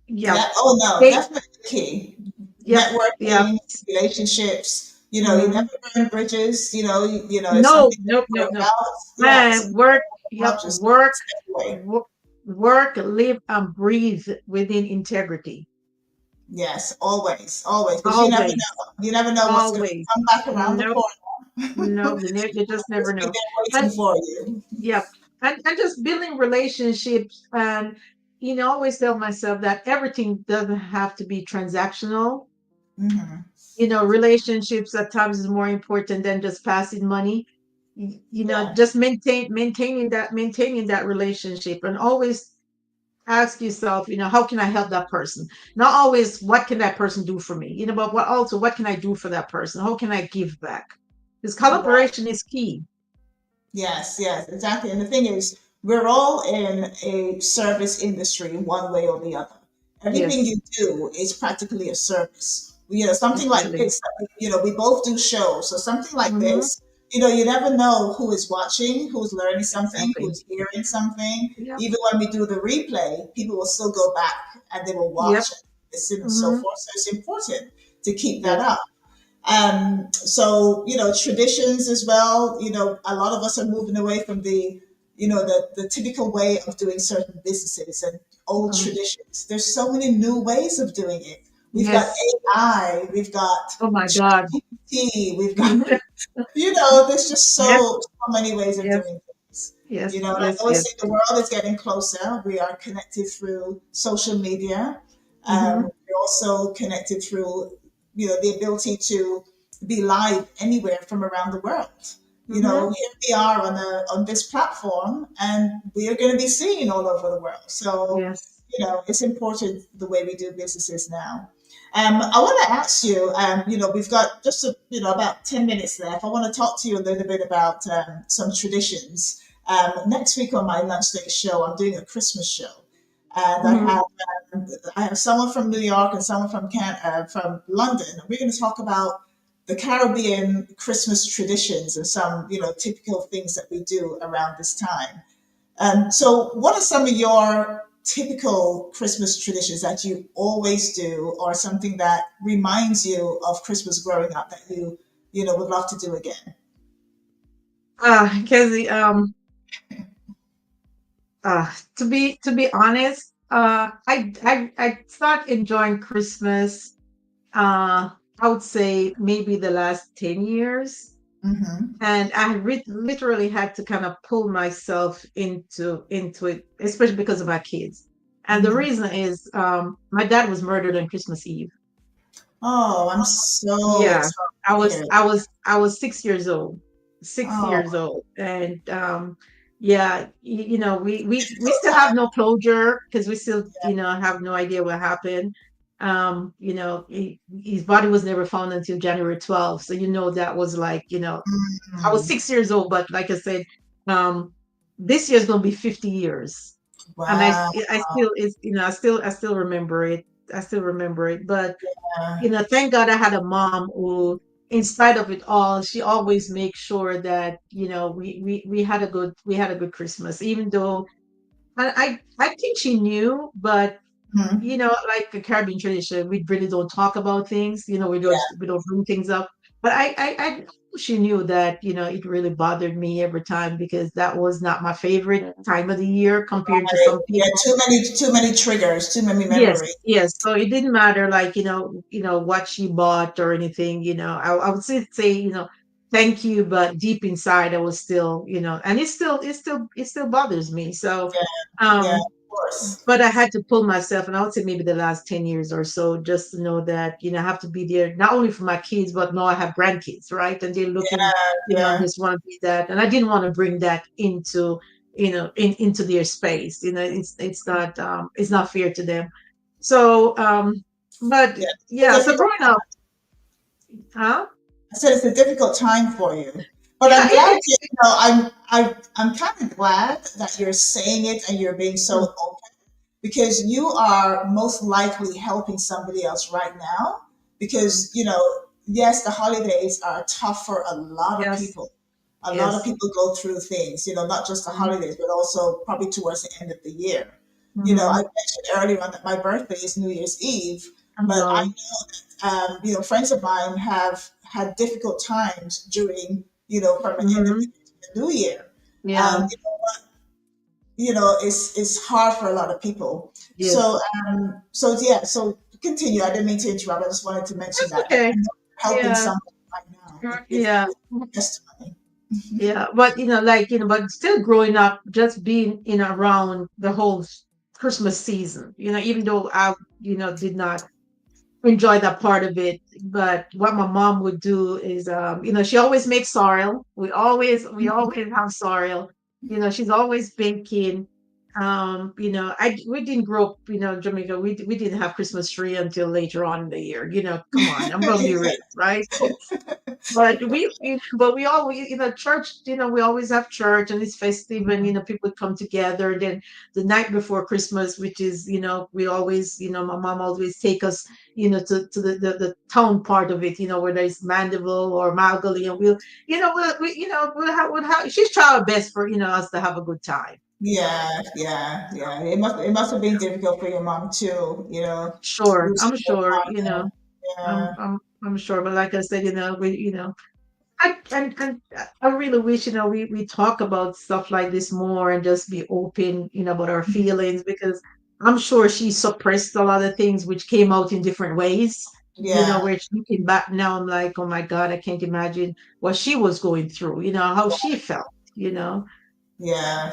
yeah, Yeah. Oh no, they, definitely key. yep, yep. Networking, relationships. You Hmm. never burn bridges. If No, something nope, doesn't nope, work nope. out, yeah, And something work, doesn't work yep, out, just work, step away. work, live, and breathe within integrity. Yes, always, always, because you never Always, know. You never know what's going to always. come back around the Nope, corner. no, you just never Just be know. there And waiting for you. yeah, and just building relationships, and always tell myself that everything doesn't have to be transactional. Hmm. Relationships at times is more important than just passing money. Yeah. Just maintaining that relationship, and always ask yourself, how can I help that person? Not always what can that person do for me, but what can I do for that person? How can I give back? This Right. collaboration is key. Yes, yes, exactly. And the thing is, we're all in a service industry one way or the other. Everything Yes, you do is practically a service. Something like definitely. this, we both do shows. So something like Hmm. this, you never know who is watching, who's learning something, Exactly. who's hearing something. Yep. Even when we do the replay, people will still go back and they will Yep. watch and listen and so Hmm. forth. So it's important to keep that Yes. up. Traditions as well. A lot of us are moving away from the typical way of doing certain businesses and old Hmm. traditions. There's so many new ways of doing it. We've got Yes. AI, we've got Oh my God. ChatGPT, we've got, there's just Yes. so many ways of Yes. doing things. Yes. And I Yes. always Yes. say the world is getting closer. We are connected through social media. Hmm. We're also connected through, the ability to be live anywhere from around the world. Hmm. Here we are on this platform, and we are going to be seen all over the world. So, Yes. it's important the way we do businesses now. I want to ask you, we've got just about 10 minutes left. I want to talk to you a little bit about some traditions. Next week on my lunch day show, I'm doing a Christmas show, and Hmm. I have someone from New York and someone from London. We're going to talk about the Caribbean Christmas traditions and some typical things that we do around this time. So, what are some of your typical Christmas traditions that you always do, or something that reminds you of Christmas growing up that would love to do again? Cazzy, to be honest, I start enjoying Christmas. I would say maybe the last 10 years, Mm-hmm. and I literally had to kind of pull myself into it, especially because of my kids. And the Mm-hmm. reason is, my dad was murdered on Christmas Eve. Oh, I'm so Yeah, sorry I to was hear I that. was I was 6 years old, six Oh, years old, and yeah, we still have no closure because we still have no idea what happened. His body was never found until January 12th, so that was like I was mm, 6 years old, but like I said, um, this year's gonna be 50 years, and wow. I still it's I still remember it. I still remember it, but Yeah. thank God I had a mom who, in spite of it all, she always makes sure that we had a good Christmas, even though I think she knew, but Mhm. like a Caribbean tradition, we really don't talk about things. Yeah. We don't bring things up. But I know she knew that it really bothered me every time because that was not my favorite time of the year compared to Right. some Yeah. people. Too many triggers, too many Yes, memories. yes. So it didn't matter, like, what she bought or anything. I would say, thank you, but deep inside, I was still, and it still bothers me. So, Yeah. Yeah. um, Of course. but I had to pull myself, and I would say maybe the last 10 years or so, just to know that, I have to be there, not only for my kids, but now I have grandkids, right? And they're looking, I Yeah. just want to be that. And I didn't want to bring that into their space. It's not fair to them. So, but Yeah. It's yeah, a so difficult growing up, huh? I said it's a difficult time for you, but Yeah, I'm glad I'm kind of glad that you're saying it and you're being so mm, open, because you are most likely helping somebody else right now. mm, Because yes, the holidays are tough for a lot of yes, people. A lot of yes. people go through things, not just the Mm-hmm, holidays, but also probably towards the end of the year. I mm-hmm. mentioned earlier on that my birthday is New Year's Eve, I but I know. friends of mine have had difficult times during, from the end of the Mm-hmm. year to the new year. Yeah. It's hard for a lot of people. Yes. So yeah, so continue. I didn't mean to interrupt. I just wanted to mention That's that. I okay. know you're helping Yeah. somebody right now with Yeah. testimony. Yeah. But but still growing up, just being around the whole Christmas season. Even though I did not enjoy that part of it. But what my mom would do is, she always makes sorrel. We always have sorrel. She's always baking. We didn't grow up, Jamaica. We didn't have Christmas tree until later on in the year. Come on, I'm gonna be real, right? But we always, church, we always have church and it's festive and, people come together. Then the night before Christmas, which is, we always, my mom always take us, to the town part of it, whether it's Mandeville or Margoley, and we'll have, she's trying her best for, us to have a good time. Yeah, yeah, yeah. It must have been difficult for your mom too. Sure, I'm Losing your sure, partner. I'm, Yeah, I'm, I'm sure. But like I said, and I really wish, we talk about stuff like this more and just be open, about our feelings, because I'm sure she suppressed a lot of things which came out in different ways. yeah. Where looking back now, I'm like, oh my God, I can't imagine what she was going through, how she felt, Yeah,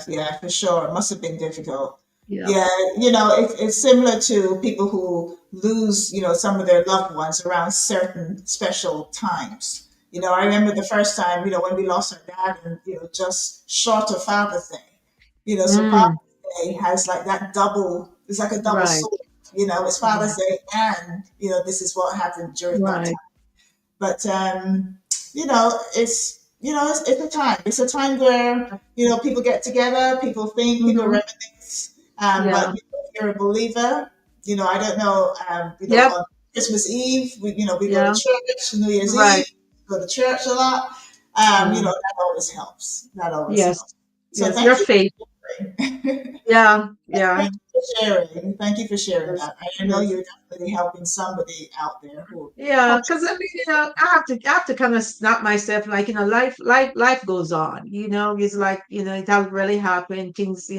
yeah, for sure. It must have been difficult. yeah. Yeah, it's similar to people who lose, some of their loved ones around certain special times. I remember the first time, when we lost our dad, and, just short of Father's Day. So Mm, Father's Day has like that double, it's like a double right, sword. It's Father's right, Day, and, this is what happened during that right. time. But it's a time. It's a time where people get together, people think, people Mm-hmm. reminisce. But Yeah. if you're a believer, I don't know. Yep. On Christmas Eve, we go to Yeah. church. New Year's Right. Eve, go to church a lot. Mm. That always helps. That always Yes. helps. So Yes. Your thank you. faith. sharing. Yeah, yeah. Thank you for sharing. Thank you for sharing Yes, that. I know yes. you're definitely helping somebody out there who Yeah, probably. because I mean, I have to kind of stop myself. Like, life goes on. It's like, it has really happened. Things,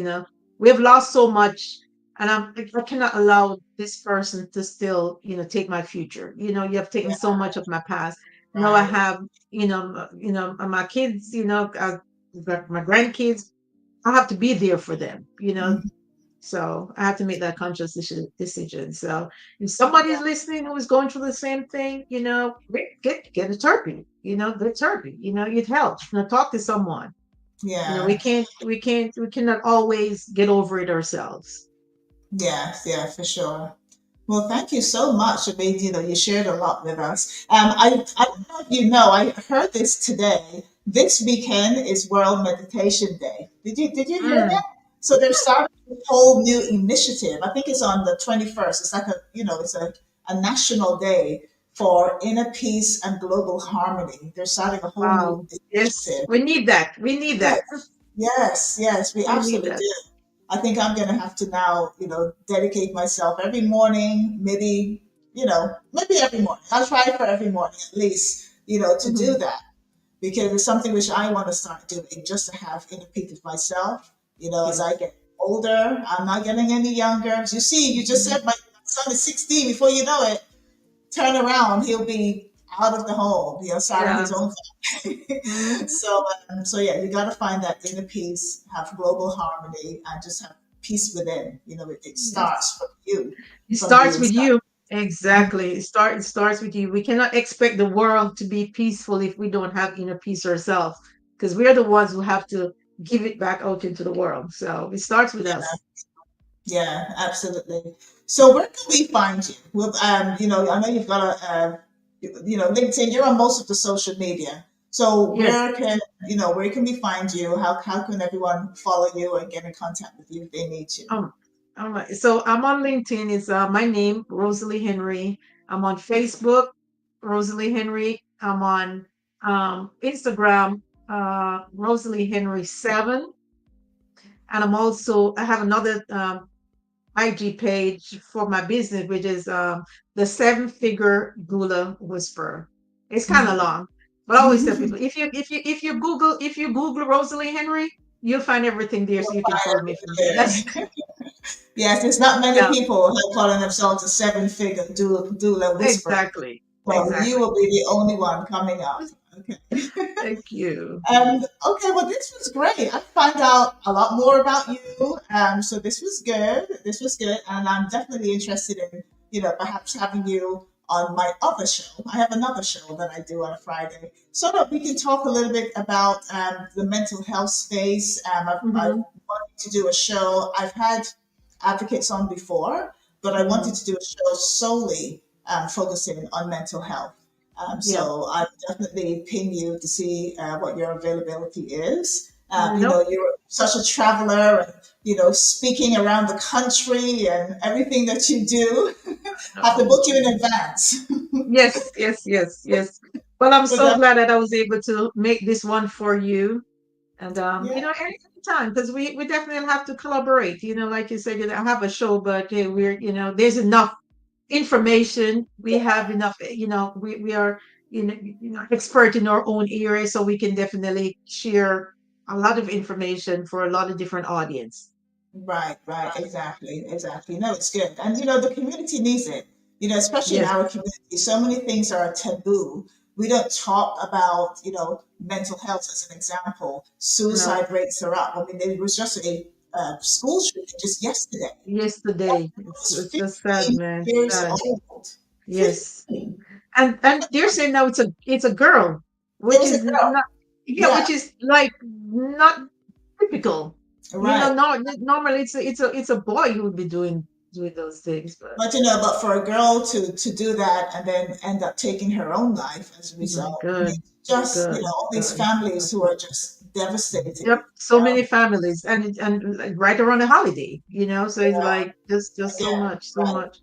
we have lost so much, and I cannot allow this person to still, take my future. You have taken Yeah, so much of my past. Now I right. have, my kids. My grandkids. I have to be there for them. Mhm. So I have to make that conscious decision. So if somebody's listening who is going through the same thing, get a therapy. Get therapy. It helps. Talk to someone. We Yeah. cannot always get over it ourselves. Yes, yeah, for sure. Well, thank you so much. I mean, you shared a lot with us. I don't know if you know, I heard this today. This weekend is World Meditation Day. Did you hear that? Mm. So they're starting a whole new initiative. I think it's on the 21st. It's like it's a national day for inner peace and global harmony. They're starting a whole new Wow. Yes, initiative. we need that. We need Yes, that. yes, yes, we We need absolutely that. do. I think I'm going to have to now, dedicate myself every morning, maybe every morning. I'll try for every morning at least, to do Mhm. that because it's something which I want to start doing just to have inner peace with myself. As I Yes. get older, I'm not getting any younger. As you see, you just Mhm. said my son is 16. Before you know it, turn around, he'll be out of the home, starting Yeah. his own family. Mhm. So yeah, you got to find that inner peace, have global harmony, and just have peace within. It Yes. starts from you, It from the starts with inside. you. Mhm. Exactly. It starts with you. We cannot expect the world to be peaceful if we don't have inner peace ourselves, because we are the ones who have to give it back out into the world. So it starts with Yeah, us. yeah, absolutely. So where can we find you? Well, I know you've got LinkedIn. You're on most of the social media. So Yes. where can we find you? How can everyone follow you and get in contact with you if they need to? Um, all right. So I'm on LinkedIn. It's my name, Rosalie Henry. I'm on Facebook, Rosalie Henry. I'm on Instagram, Rosalie Henry 7. And I have another IG page for my business, which is the Seven Figure Doula Whisperer. It's kind of long, but I always tell people, if you Google Rosalie Henry, you'll find everything there, so You'll you can follow me from there. find That's everything there. Yes, there's not many yeah, people who are calling themselves a seven-figure doula whisperer. exactly, So you exactly. will be the only one coming up. Okay. Thank you. And okay, well, this was great. I found out a lot more about you. So this was good. This was good, and I'm definitely interested in, perhaps having you on my other show. I have another show that I do on a Friday, so that we can talk a little bit about the mental health space. I Hmm. wanted to do a show. I've had advocates on before, but I wanted Hmm. to do a show solely focusing on mental health. Yeah. So I definitely ping you to see what your availability is. Nope. You're such a traveler, and speaking around the country and everything that you do. Have to No. book you in advance. Yes, yes, yes, yes. Well, I'm But so glad that I was able to make this one for you. And yeah, anytime, because we definitely have to collaborate. Like you said, I have a show, but hey, there's enough information. We have enough. We are expert in our own area, so we can definitely share a lot of information for a lot of different audience. right, right, exactly, exactly. No, it's good, and the community needs it. Especially in Yes. our community, so many things are taboo. We don't talk about mental health as an example. No. Suicide rates are up. I mean, there was just a school shooting just yesterday. That Yesterday, was it's just sad, 15 man. years Sad. old. Yes. 15. And they're saying now it's a girl, It which was a is girl. not, yeah, Yeah, which is like not typical. right. No, normally it's a boy who would be doing those things, but But for a girl to do that and then end up taking her own life as a my result, I mean, God, my just God, all these God. families who are just devastated. Yep, so many families, and like, right around the holiday, so it's Yeah, like just so again, much, so right. much.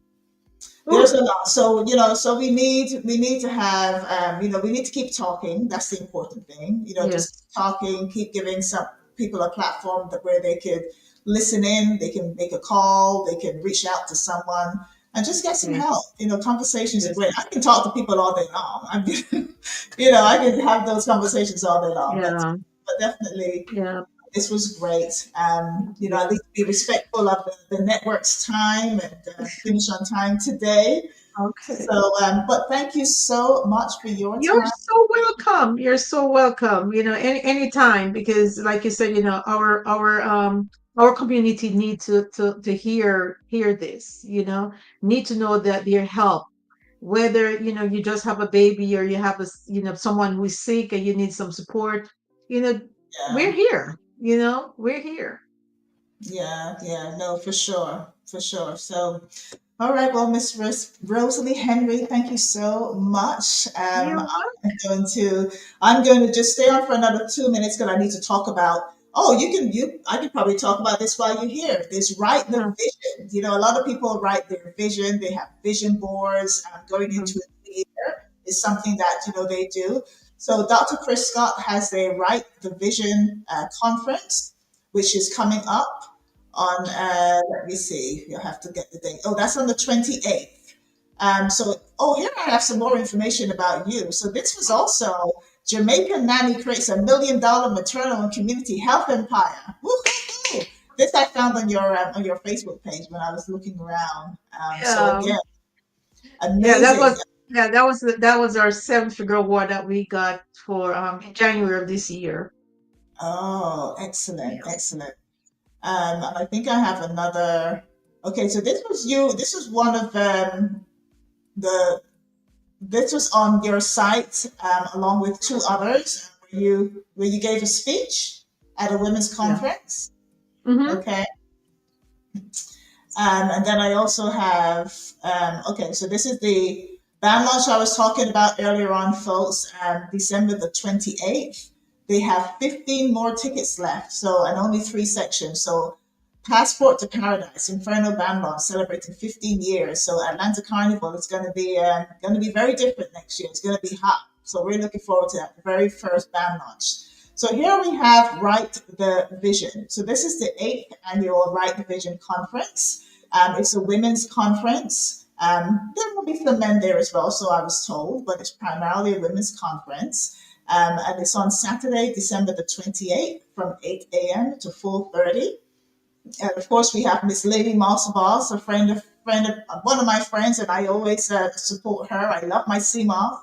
There's Ooh, a lot. So we need to have we need to keep talking. That's the important thing. Just yes. keep talking, keep giving some people a platform that where they could listen in, they can make a call, they can reach out to someone and just get some Yes. help. Conversations are Yes. great. I can talk to people all day long. I can have those conversations all day long. Yeah. But definitely, Yeah. this was great. At Yeah. least be respectful of the network's time and finish on time today. Okay. So, but thank you so much for your You're time. so welcome. You're so welcome. Anytime, because like you said, our community need to hear this, need to know that their help, whether you just have a baby or you have someone who is sick and you need some support, you know, we're Yeah, here, we're here. yeah, yeah. No, for sure, for sure. So, all right, well, Miss Rosalie Henry, thank you so much. You I'm going to I'm going to just stay on for another 2 minutes because I need to talk about. Oh, I could probably talk about this while you're here. This write the Yeah. vision. A lot of people write their vision. They have vision boards. Going Mhm. into a new year is something that they do. So Dr. Chris Scott has a Write the Vision conference, which is coming up on let me see, you'll have to get the date. Oh, that's on the 28th. Here I have some more information about you. So this was also Jamaican nanny creates $1 million maternal and community health empire. Woo-hoo-hoo. This I found on your Facebook page when I was looking around. So Yeah. again, Yeah, that amazing. was that was our seven-figure award that we got for in January of this year. Oh, excellent, Yeah. excellent. And I think I have another. Okay, so this was you. This was one of the this was on your site along with two others where you gave a speech at a women's Yeah. conference. Mm-hmm. Okay. And then I also have, okay, so this is the band launch I was talking about earlier on, folks. December the 28th. They have 15 more tickets left, so and only three sections. So, Passport to Paradise, Inferno Band Launch, celebrating 15 years. So, Atlanta Carnival is going to be very different next year. It's going to be hot. So, we're looking forward to that very first band launch. So here we have Write the Vision. So this is the eighth annual Write the Vision conference. It's a women's conference. There will be some men there as well, so I was told, but it's primarily a women's conference. And it's on Saturday, December the 28th from 8 a.m. to 4:30. And of course, we have Miss Lady Moss Boss, a friend of one of my friends, and I always support her. I love my sea moth.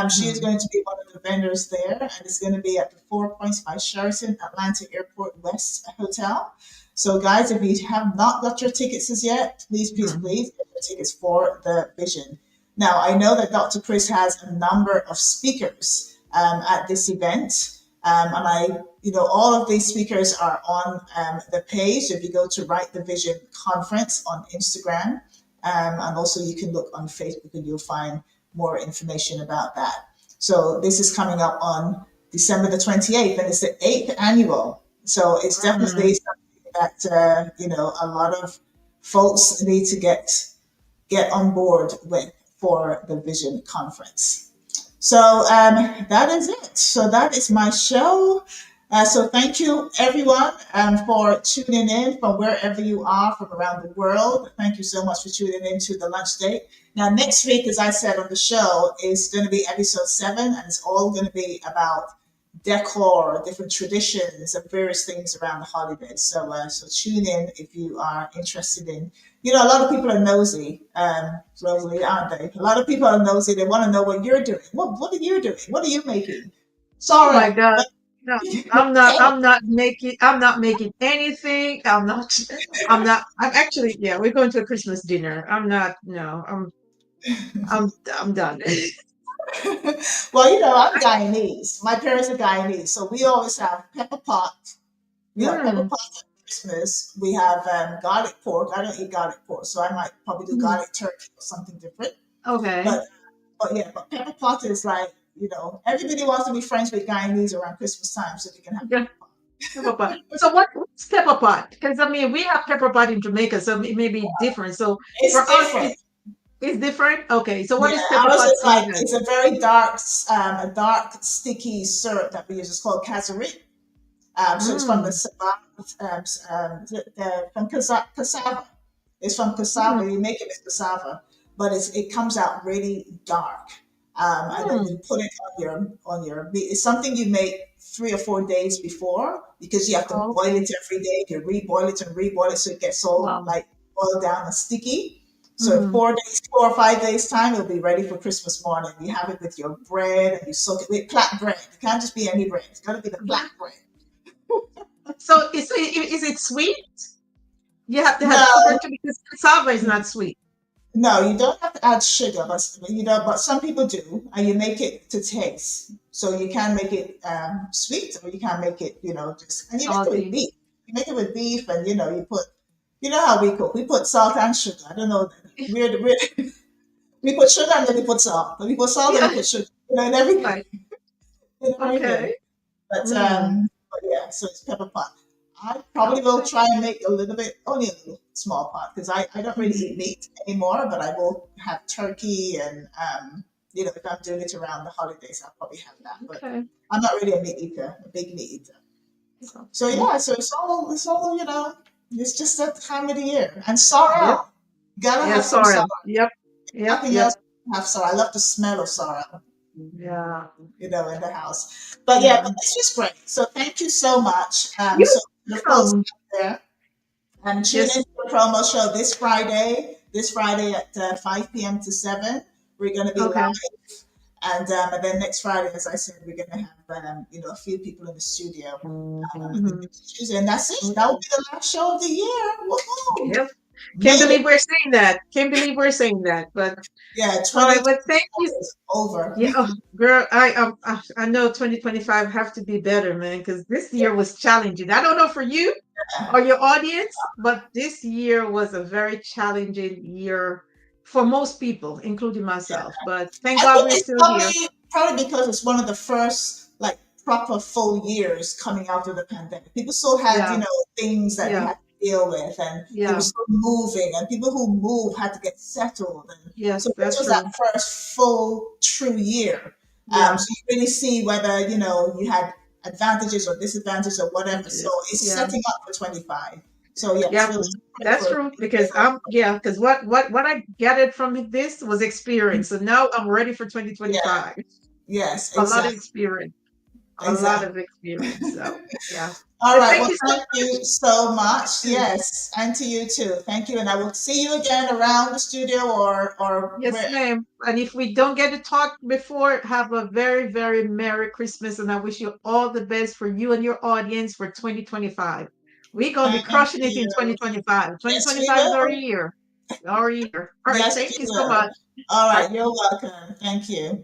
She is Mm-hmm. going to be one of the vendors there, and it's going to be at the Four Points by Sheraton Atlanta Airport West Hotel. So, guys, if you have not got your tickets as yet, please, please, Mm-hmm. please get your tickets for the Vision. Now, I know that Dr. Chris has a number of speakers at this event. And all of these speakers are on the page. If you go to Write the Vision Conference on Instagram, and also you can look on Facebook and you'll find more information about that. So this is coming up on December the 28th, and it's the eighth annual. So it's Mm-hmm. definitely something that a lot of folks need to get on board with for the Vision Conference. So that is it. So that is my show. So thank you everyone for tuning in from wherever you are from around the world. Thank you so much for tuning in to the lunch date. Now next week, as I said on the show, is going to be episode 7, and it's all going to be about decor, different traditions, and various things around the holidays. So tune in if you are interested in. A lot of people are nosy, Rosalie, aren't they? A lot of people are nosy. They want to know what you're doing. What are you doing? What are you making? Oh my Sorry, God. but No, I'm not making anything. I'm actually, yeah, we're going to a Christmas dinner. I'm not, no, I'm done. well, I'm Guyanese. My parents are Guyanese, so we always have pepper pot. We have pepper Mm, pots at Christmas. We have garlic pork. I don't eat garlic pork, so I might probably do mhm. garlic turkey or something different. Okay. But yeah, but pepper pot is like everybody wants to be friends with Guyanese around Christmas time, so they can have Okay. pepper pot. Pepper pot. So what's pepper pot? Because I mean, we have pepper pot in Jamaica, so it may be different. So It's for us, different. it's different. Okay. So what Yeah, is pepper ours pot is for you like guys? it's a very dark, a dark sticky syrup that we use. It's called Cazzy, So it's from the Mm. savannah, from cassava. It's from Mm. cassava. You make it with cassava, but it comes out really dark. And then you Mm. put it on your meat. It's something you make 3 or 4 days before because you have to boil Okay. it every day. You reboil it and reboil it so it gets all Wow. like boiled down and sticky. So in Mm. 4 days, 4 or 5 days time, it'll be ready for Christmas morning. You have it with your bread and you soak it with flat bread. It can't just be any bread. It's got to be the flat bread. So is it sweet? You have to have No, sugar to because cassava is not sweet. no, you don't have to add sugar, but but some people do, and you make it to taste. So you can make it sweet, or you can make it, just and you make it with Salty. beef. You make it with beef, and you put, how we cook. We put salt and sugar. I don't know. Weird. We put sugar and then we put salt. Then we put salt and we Yeah. put sugar. In everything. Right. In everything. Okay. But Mm. but yeah, so it's pepper pot. I probably will Okay. try and make a little bit, only a little small pot, because I don't really Mhm. eat meat anymore, but I will have turkey and if I'm doing it around the holidays, I'll probably have that. But Okay. I'm not really a meat eater, a big meat eater. So Okay. yeah, so it's all it's just that time of the year. And Yep. sorrel. Gotta Yeah, have some sorrel. sorrel. Yep. Yep. Nothing Yep. else have sorrel. I love the smell of sorrel, Yeah. in the house. But yeah, Yeah. but this was great. So thank you so much. You So the folks come. out there, tune Yes. into the promo show this Friday at 5 p.m. to 7. We're going to be live. Okay. And then next Friday, as I said, we're going to have, a few people in the studio. Mhm. Tuesday, and that's it. That will be the last show of the year. Woohoo! Yep. Can't Made it. believe we're saying that. Can't believe we're saying that. But Yeah, all right. But thank 2024 you. is over. Yeah, oh, girl, I know 2025 have to be better, man, because this year was challenging. I don't know for you or your audience, but this year was a very challenging year for most people, including Yeah. myself. But thank I God think we're it's still here. probably because it's one of the first like proper full years coming out of the pandemic. People still had, Yeah, things that they yeah, had to deal with, and they were yeah. still moving, and people who move had to get settled, and so Yes, this that's was that true. first full true year. Yeah, So you really see whether you had advantages or disadvantages or whatever. So it's yeah. setting up for 25. So yes, Yeah, really pray that's for true because because what I gathered from this was experience. So now I'm ready for yeah, 2025. yes, A lot of exactly, experience. A lot exactly. of experience. So yeah. All But right. thank Well, you so thank you much. so much. Mm. Yes, and to you too. Thank you, and I will see you again around the studio or Yes, where. ma'am. And if we don't get to talk before, have a very, very Merry Christmas. And I wish you all the best for you and your audience for 2025. We're going to be Thank crushing it in you. 2025. Yes, we 2025 is our will. year. Our year. All right. Yes, Thank we you so will. much. All All right. right. You're welcome. Thank you.